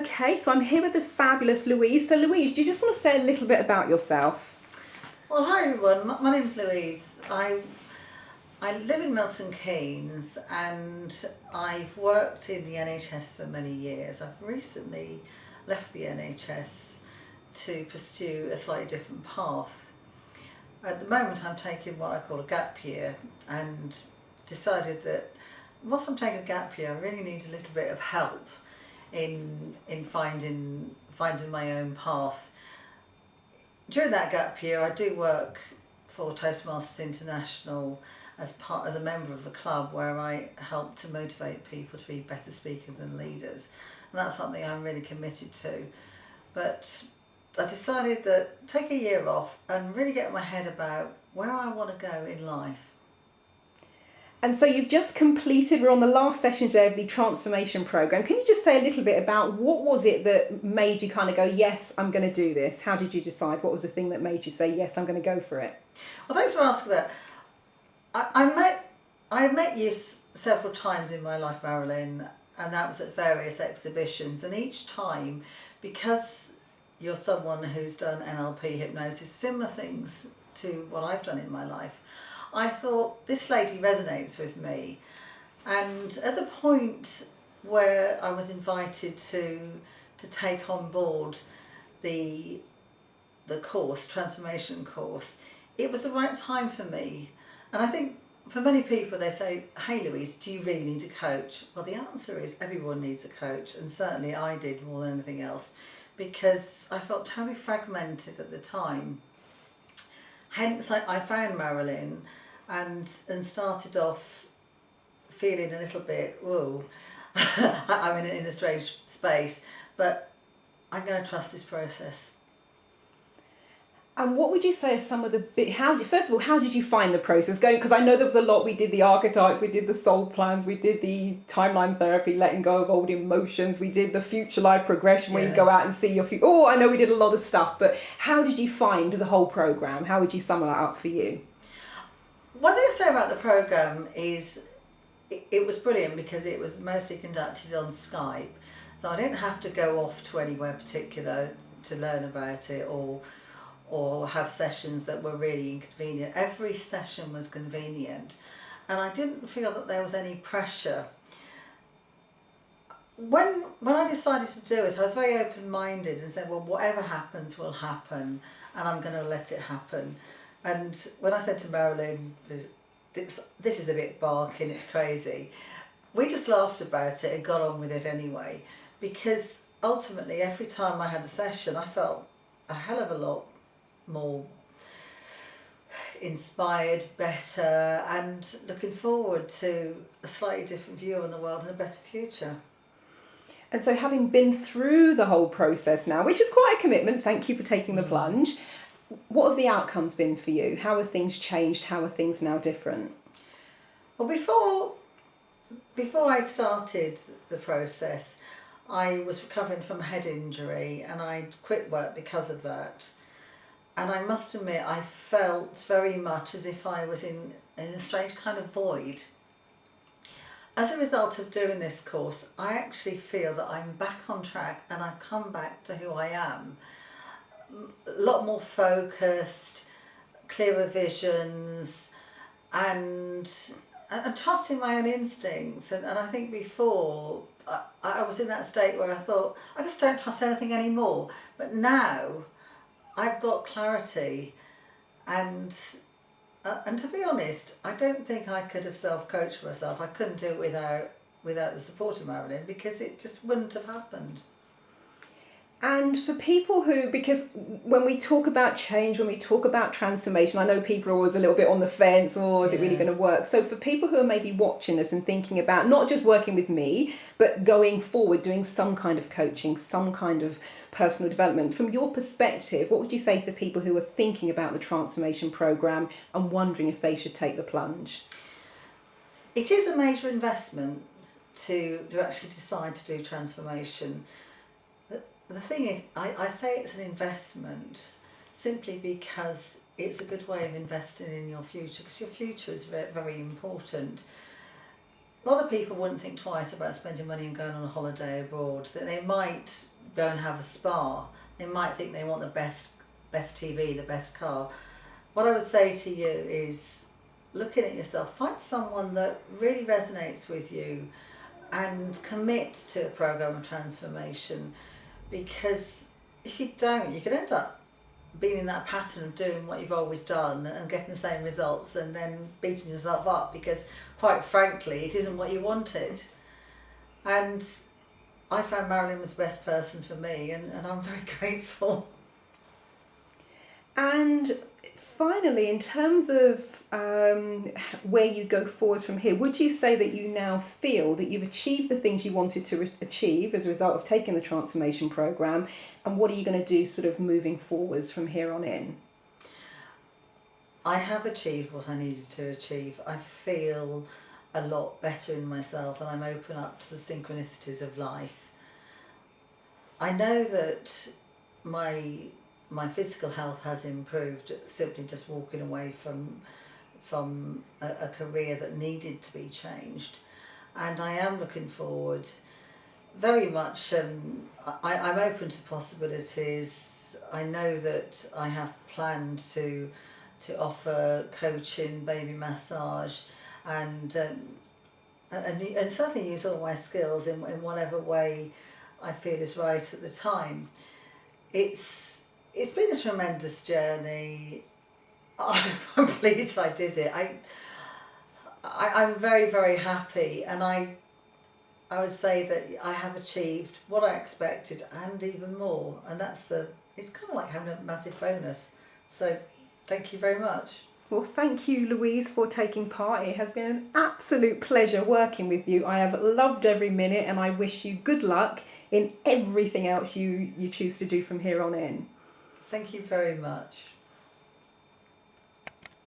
Okay, so I'm here with the fabulous Louise. So Louise, do you just want to say a little bit about yourself? Well, hi everyone. My name's Louise. I live in Milton Keynes and I've worked in the NHS for many years. I've recently left the NHS to pursue a slightly different path. At the moment I'm taking what I call a gap year and decided that whilst I'm taking a gap year I really need a little bit of help in finding my own path. During that gap year I do work for Toastmasters International as a member of a club where I help to motivate people to be better speakers and leaders, and that's something I'm really committed to. But I decided that take a year off and really get my head about where I want to go in life. And so you've just completed, we're on the last session today of the transformation program. Can you just say a little bit about what was it that made you kind of go, yes, I'm going to do this? How did you decide? What was the thing that made you say, yes, I'm going to go for it? Well, thanks for asking that. I met you several times in my life, Marilyn, and that was at various exhibitions. And each time, because you're someone who's done NLP, hypnosis, similar things to what I've done in my life, I thought this lady resonates with me. And at the point where I was invited to take on board the course, transformation course, it was the right time for me. And I think for many people they say, hey Louise, do you really need a coach? Well, the answer is everyone needs a coach, and certainly I did more than anything else, because I felt terribly fragmented at the time. Hence I found Marilyn and started off feeling a little bit, whoa, I'm in a strange space, but I'm going to trust this process. And what would you say are some of the first of all, how did you find the process going? Because I know there was a lot. We did the archetypes, we did the soul plans, we did the timeline therapy, letting go of old emotions, we did the future life progression where you go out and see your future. Oh, I know we did a lot of stuff, but how did you find the whole program? How would you sum that up for you? One thing I say about the program is it was brilliant because it was mostly conducted on Skype, so I didn't have to go off to anywhere particular to learn about it or have sessions that were really inconvenient. Every session was convenient and I didn't feel that there was any pressure. When I decided to do it, I was very open-minded and said, well, whatever happens will happen and I'm going to let it happen. And when I said to Marilyn, this is a bit barking, it's crazy, we just laughed about it and got on with it anyway, because ultimately every time I had a session I felt a hell of a lot more inspired, better, and looking forward to a slightly different view on the world and a better future. And so having been through the whole process now, which is quite a commitment, thank you for taking the plunge, what have the outcomes been for you? How have things changed? How are things now different? Well, before I started the process, I was recovering from a head injury and I'd quit work because of that. And I must admit, I felt very much as if I was in a strange kind of void. As a result of doing this course, I actually feel that I'm back on track and I've come back to who I am. A lot more focused, clearer visions, and trusting my own instincts. And I think before, I was in that state where I thought, I just don't trust anything anymore. But now, I've got clarity, and to be honest, I don't think I could have self-coached myself. I couldn't do it without the support of Marilyn, because it just wouldn't have happened. And for people who, because when we talk about change, when we talk about transformation, I know people are always a little bit on the fence, or is it really going to work? So for people who are maybe watching this and thinking about not just working with me, but going forward, doing some kind of coaching, some kind of personal development, from your perspective, what would you say to people who are thinking about the transformation program and wondering if they should take the plunge? It is a major investment to actually decide to do transformation. The thing is, I say it's an investment simply because it's a good way of investing in your future, because your future is very, very important. A lot of people wouldn't think twice about spending money and going on a holiday abroad. That they might go and have a spa. They might think they want the best TV, the best car. What I would say to you is, looking at yourself, find someone that really resonates with you and commit to a program of transformation, because if you don't, you could end up being in that pattern of doing what you've always done and getting the same results and then beating yourself up because, quite frankly, it isn't what you wanted. And I found Marilyn was the best person for me, and I'm very grateful. And finally, in terms of where you go forwards from here, would you say that you now feel that you've achieved the things you wanted to achieve as a result of taking the transformation program, and what are you going to do sort of moving forwards from here on in? I have achieved what I needed to achieve. I feel a lot better in myself, and I'm open up to the synchronicities of life. I know that my physical health has improved simply just walking away from a career that needed to be changed, and I am looking forward very much. I'm open to possibilities. I know that I have planned to offer coaching, baby massage, and certainly use all my skills in whatever way I feel is right at the time. It's been a tremendous journey. I'm pleased I did it. I'm very, very happy, and I would say that I have achieved what I expected and even more, and it's kind of like having a massive bonus. So thank you very much. Well, thank you, Louise, for taking part. It has been an absolute pleasure working with you. I have loved every minute, and I wish you good luck in everything else you choose to do from here on in. Thank you very much.